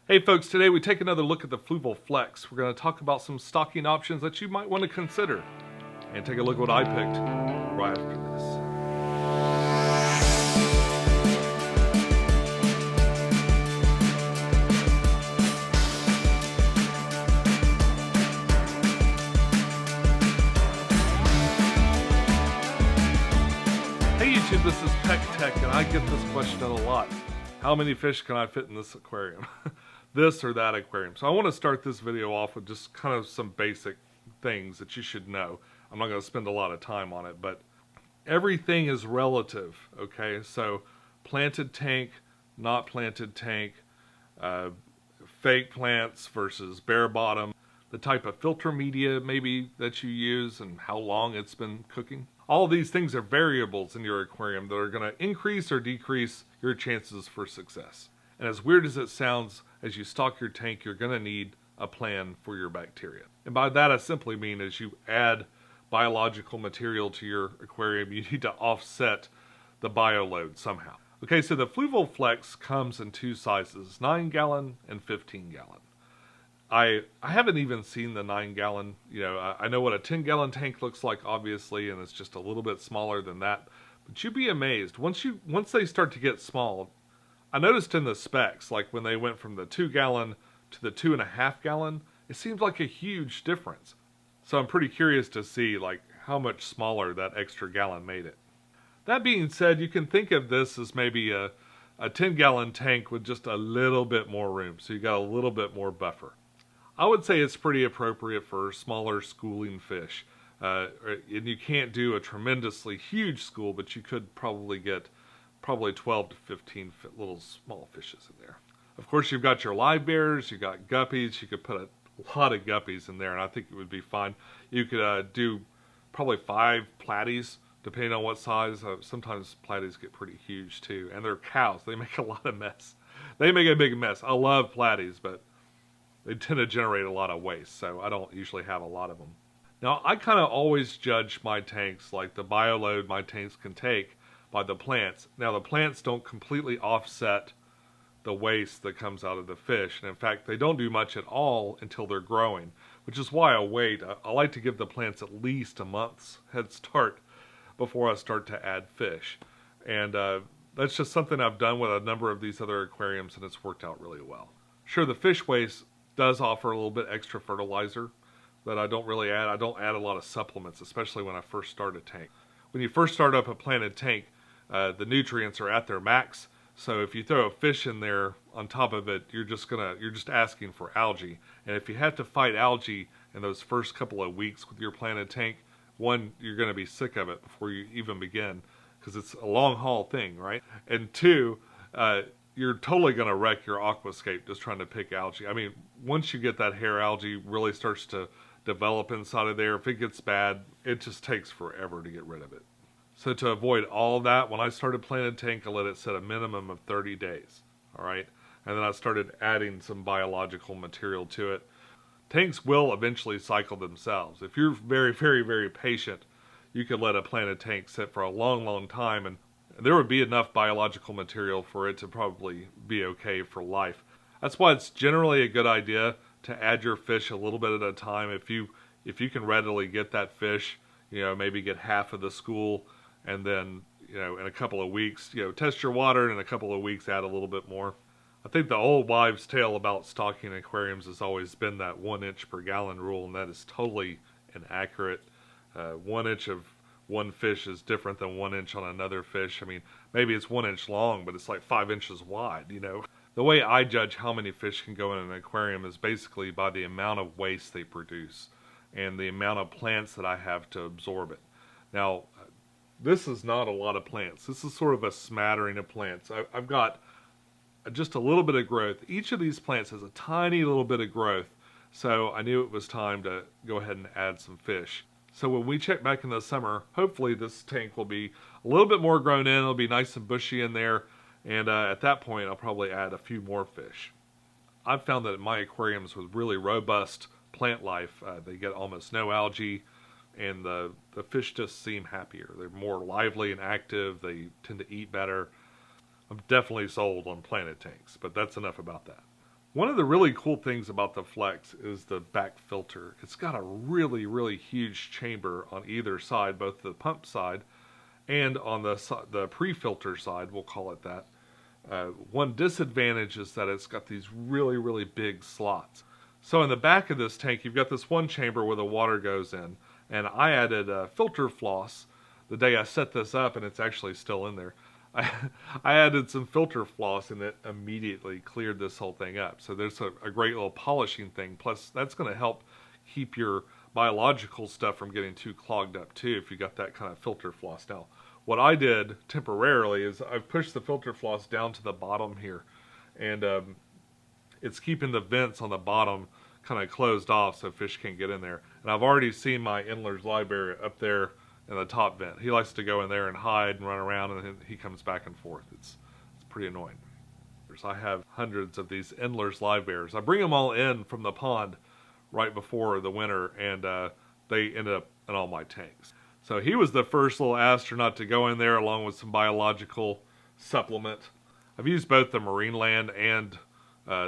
Hey folks, today we take another look at the Fluval Flex. We're going to talk about some stocking options that you might want to consider. And take a look at what I picked right after this. Hey YouTube, this is pecktec, and I get this question a lot. How many fish can I fit in this aquarium? This or that aquarium. So I want to start this video off with just kind of some basic things that you should know. I'm not going to spend a lot of time on it, but everything is relative, okay? So planted tank, not planted tank, fake plants versus bare bottom, the type of filter media maybe that you use and how long it's been cooking. All these things are variables in your aquarium that are going to increase or decrease your chances for success. And as weird as it sounds, as you stock your tank, you're going to need a plan for your bacteria. And by that I simply mean as you add biological material to your aquarium, you need to offset the bio load somehow. Okay, so the Fluval Flex comes in two sizes, 9-gallon and 15-gallon. I haven't even seen the 9-gallon. You know, I know what a 10-gallon tank looks like, obviously, and it's just a little bit smaller than that. But you'd be amazed once they start to get small. I noticed in the specs, like when they went from the 2-gallon to the 2.5-gallon, it seems like a huge difference. So I'm pretty curious to see like how much smaller that extra gallon made it. That being said, you can think of this as maybe a 10-gallon tank with just a little bit more room, so you got a little bit more buffer. I would say it's pretty appropriate for smaller schooling fish. And you can't do a tremendously huge school, but you could probably get 12 to 15 little small fishes in there. Of course, you've got your live bears, you've got guppies. You could put a lot of guppies in there, and I think it would be fine. You could do probably 5 platies, depending on what size. Sometimes platies get pretty huge too, and they're cows. They make a lot of mess. They make a big mess. I love platies, but they tend to generate a lot of waste, so I don't usually have a lot of them. Now, I kind of always judge my tanks, like the bio load my tanks can take, by the plants. Now, the plants don't completely offset the waste that comes out of the fish, and in fact, they don't do much at all until they're growing, which is why I wait. I like to give the plants at least a month's head start before I start to add fish. And that's just something I've done with a number of these other aquariums, and it's worked out really well. Sure, the fish waste does offer a little bit extra fertilizer that I don't really add. I don't add a lot of supplements, especially when I first start a tank. When you first start up a planted tank, the nutrients are at their max, so if you throw a fish in there on top of it, you're just asking for algae. And if you have to fight algae in those first couple of weeks with your planted tank, one, you're going to be sick of it before you even begin, because it's a long haul thing, right? And two, you're totally going to wreck your aquascape just trying to pick algae. I mean, once you get that hair algae really starts to develop inside of there, if it gets bad, it just takes forever to get rid of it. So to avoid all that, when I started planted tank, I let it set a minimum of 30 days, all right? And then I started adding some biological material to it. Tanks will eventually cycle themselves. If you're very, very, very patient, you could let a planted tank sit for a long, long time, and there would be enough biological material for it to probably be okay for life. That's why it's generally a good idea to add your fish a little bit at a time. If you can readily get that fish, you know, maybe get half of the school, and then, you know, in a couple of weeks, you know, test your water, and in a couple of weeks add a little bit more. I think the old wives' tale about stocking aquariums has always been that 1 inch per gallon rule, and that is totally inaccurate. 1 inch of one fish is different than 1 inch on another fish. I mean, maybe it's 1 inch long, but it's like 5 inches wide, you know. The way I judge how many fish can go in an aquarium is basically by the amount of waste they produce and the amount of plants that I have to absorb it. Now, this is not a lot of plants. This is sort of a smattering of plants. I've got just a little bit of growth. Each of these plants has a tiny little bit of growth, so I knew it was time to go ahead and add some fish. So when we check back in the summer, hopefully this tank will be a little bit more grown in. It'll be nice and bushy in there, and at that point I'll probably add a few more fish. I've found that in my aquariums with really robust plant life, they get almost no algae, and the fish just seem happier. They're more lively and active. They tend to eat better. I'm definitely sold on planted tanks, but that's enough about that. One of the really cool things about the Flex is the back filter. It's got a really, really huge chamber on either side, both the pump side and on the pre-filter side, we'll call it that. One disadvantage is that it's got these really, really big slots. So in the back of this tank, you've got this one chamber where the water goes in, and I added filter floss the day I set this up, and it's actually still in there. I added some filter floss and it immediately cleared this whole thing up. So there's a great little polishing thing. Plus, that's going to help keep your biological stuff from getting too clogged up too if you got that kind of filter floss. Now, what I did temporarily is I've pushed the filter floss down to the bottom here. And it's keeping the vents on the bottom kind of closed off so fish can't get in there. And I've already seen my Endler's library up there in the top vent. He likes to go in there and hide and run around, and then he comes back and forth. It's pretty annoying. I have hundreds of these Endler's live bears. I bring them all in from the pond right before the winter, and they end up in all my tanks. So he was the first little astronaut to go in there along with some biological supplement. I've used both the Marine Land and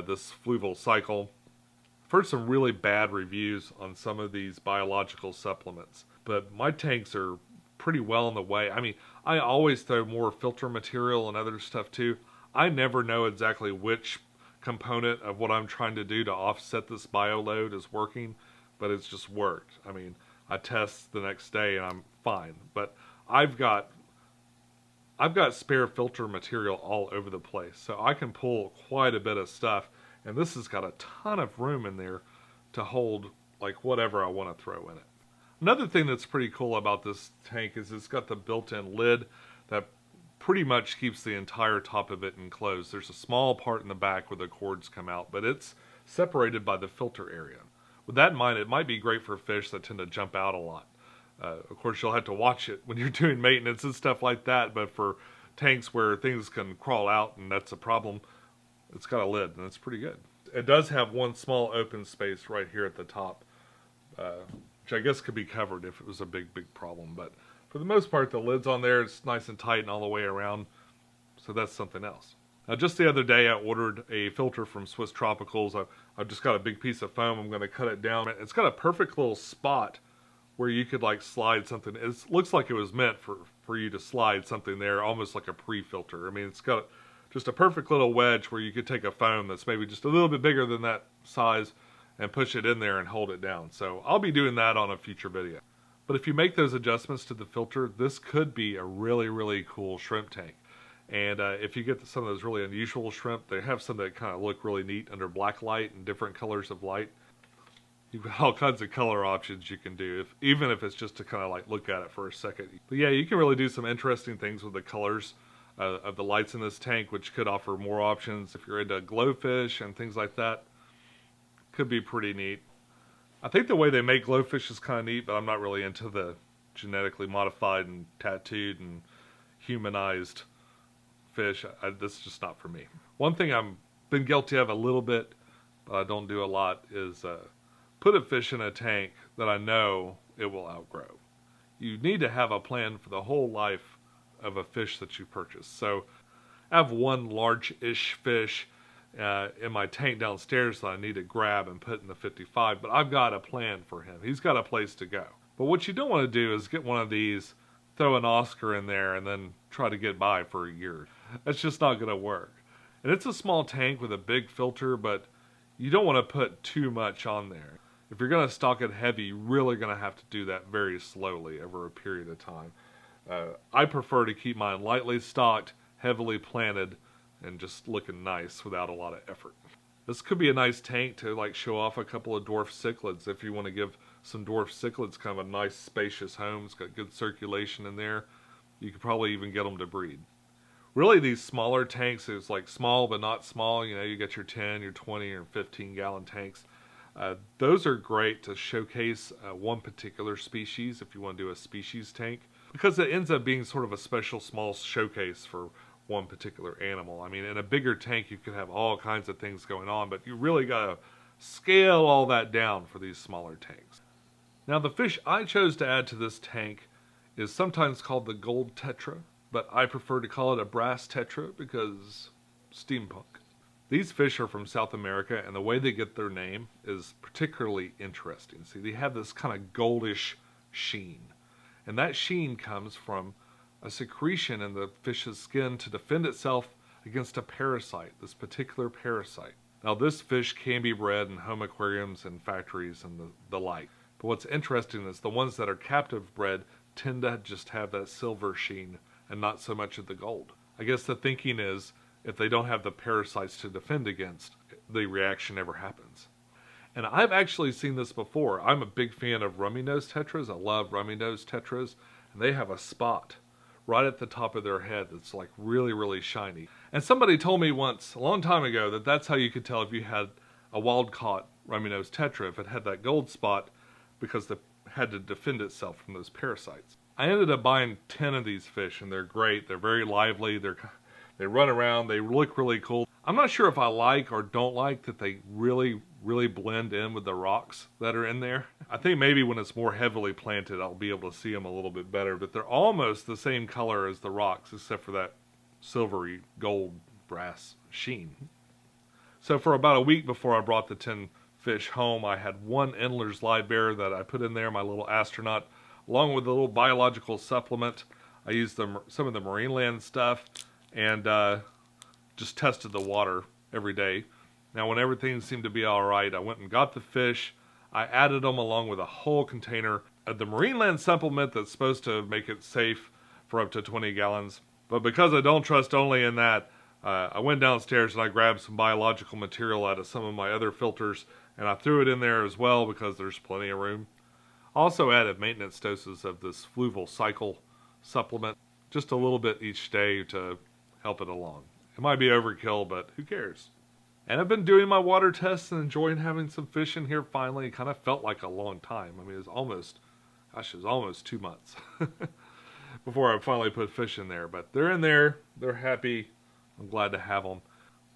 this Fluval Cycle. I've heard some really bad reviews on some of these biological supplements, but my tanks are pretty well in the way. I mean, I always throw more filter material and other stuff too. I never know exactly which component of what I'm trying to do to offset this bio load is working, but it's just worked. I mean, I test the next day and I'm fine, but I've got spare filter material all over the place, so I can pull quite a bit of stuff, and this has got a ton of room in there to hold like whatever I want to throw in it. Another thing that's pretty cool about this tank is it's got the built-in lid that pretty much keeps the entire top of it enclosed. There's a small part in the back where the cords come out, but it's separated by the filter area. With that in mind, it might be great for fish that tend to jump out a lot. Of course, you'll have to watch it when you're doing maintenance and stuff like that, but for tanks where things can crawl out and that's a problem, it's got a lid, and it's pretty good. It does have one small open space right here at the top, which I guess could be covered if it was a big, big problem, but for the most part, the lid's on there. It's nice and tight and all the way around, so that's something else. Now, just the other day, I ordered a filter from Swiss Tropicals. I've just got a big piece of foam. I'm going to cut it down. It's got a perfect little spot where you could like slide something. It looks like it was meant for you to slide something there, almost like a pre-filter. I mean, it's got just a perfect little wedge where you could take a foam that's maybe just a little bit bigger than that size and push it in there and hold it down. So I'll be doing that on a future video. But if you make those adjustments to the filter, this could be a really, really cool shrimp tank. And if you get some of those really unusual shrimp, they have some that kind of look really neat under black light and different colors of light. You've got all kinds of color options you can do, even if it's just to kind of like look at it for a second. But yeah, you can really do some interesting things with the colors of the lights in this tank, which could offer more options if you're into glowfish and things like that. Could be pretty neat. I think the way they make glowfish is kind of neat, but I'm not really into the genetically modified and tattooed and humanized fish. This is just not for me. One thing I've been guilty of a little bit, but I don't do a lot, is put a fish in a tank that I know it will outgrow. You need to have a plan for the whole life of a fish that you purchase. So I have one large-ish fish in my tank downstairs that I need to grab and put in the 55, but I've got a plan for him. He's got a place to go. But what you don't want to do is get one of these, throw an Oscar in there, and then try to get by for a year. That's just not going to work. And it's a small tank with a big filter, but you don't want to put too much on there. If you're going to stock it heavy, you're really going to have to do that very slowly over a period of time. I prefer to keep mine lightly stocked, heavily planted, and just looking nice without a lot of effort. This could be a nice tank to like show off a couple of Dwarf Cichlids if you want to give some Dwarf Cichlids kind of a nice spacious home. It's got good circulation in there. You could probably even get them to breed. Really, these smaller tanks is like small but not small. You know, you got your 10, your 20, your 15 gallon tanks. Those are great to showcase one particular species if you want to do a species tank, because it ends up being sort of a special small showcase for one particular animal. I mean, in a bigger tank, you could have all kinds of things going on, but you really got to scale all that down for these smaller tanks. Now, the fish I chose to add to this tank is sometimes called the gold tetra, but I prefer to call it a brass tetra because steampunk. These fish are from South America, and the way they get their name is particularly interesting. See, they have this kind of goldish sheen, and that sheen comes from a secretion in the fish's skin to defend itself against a parasite, this particular parasite. Now, this fish can be bred in home aquariums and factories and the like. But what's interesting is the ones that are captive bred tend to just have that silver sheen and not so much of the gold. I guess the thinking is if they don't have the parasites to defend against, the reaction never happens. And I've actually seen this before. I'm a big fan of Rummy nose tetras. I love Rummy nose tetras. And they have a spot right at the top of their head that's like really, really shiny. And somebody told me once, a long time ago, that that's how you could tell if you had a wild-caught Rummy nose tetra, if it had that gold spot, because it had to defend itself from those parasites. I ended up buying 10 of these fish, and they're great. They're very lively. They run around. They look really cool. I'm not sure if I like or don't like that they really, really blend in with the rocks that are in there. I think maybe when it's more heavily planted, I'll be able to see them a little bit better, but they're almost the same color as the rocks, except for that silvery gold brass sheen. So for about a week before I brought the 10 fish home, I had one Endler's live bear that I put in there, my little astronaut, along with a little biological supplement. I used some of the marine land stuff and just tested the water every day. Now when everything seemed to be alright, I went and got the fish. I added them along with a whole container of the marine land supplement that's supposed to make it safe for up to 20 gallons. But because I don't trust only in that, I went downstairs and I grabbed some biological material out of some of my other filters, and I threw it in there as well because there's plenty of room. Also added maintenance doses of this Fluval cycle supplement, just a little bit each day to help it along. It might be overkill, but who cares? And I've been doing my water tests and enjoying having some fish in here finally. It kind of felt like a long time. I mean, it was almost 2 months before I finally put fish in there. But they're in there. They're happy. I'm glad to have them.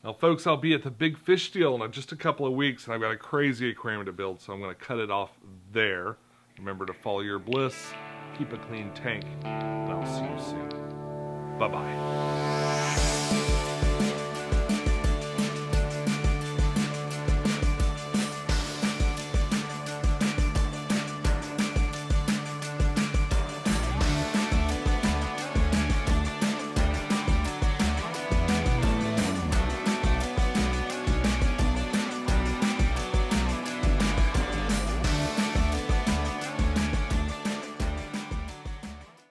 Now, folks, I'll be at the Big Fish Deal in just a couple of weeks, and I've got a crazy aquarium to build, so I'm going to cut it off there. Remember to follow your bliss, keep a clean tank, and I'll see you soon. Bye-bye.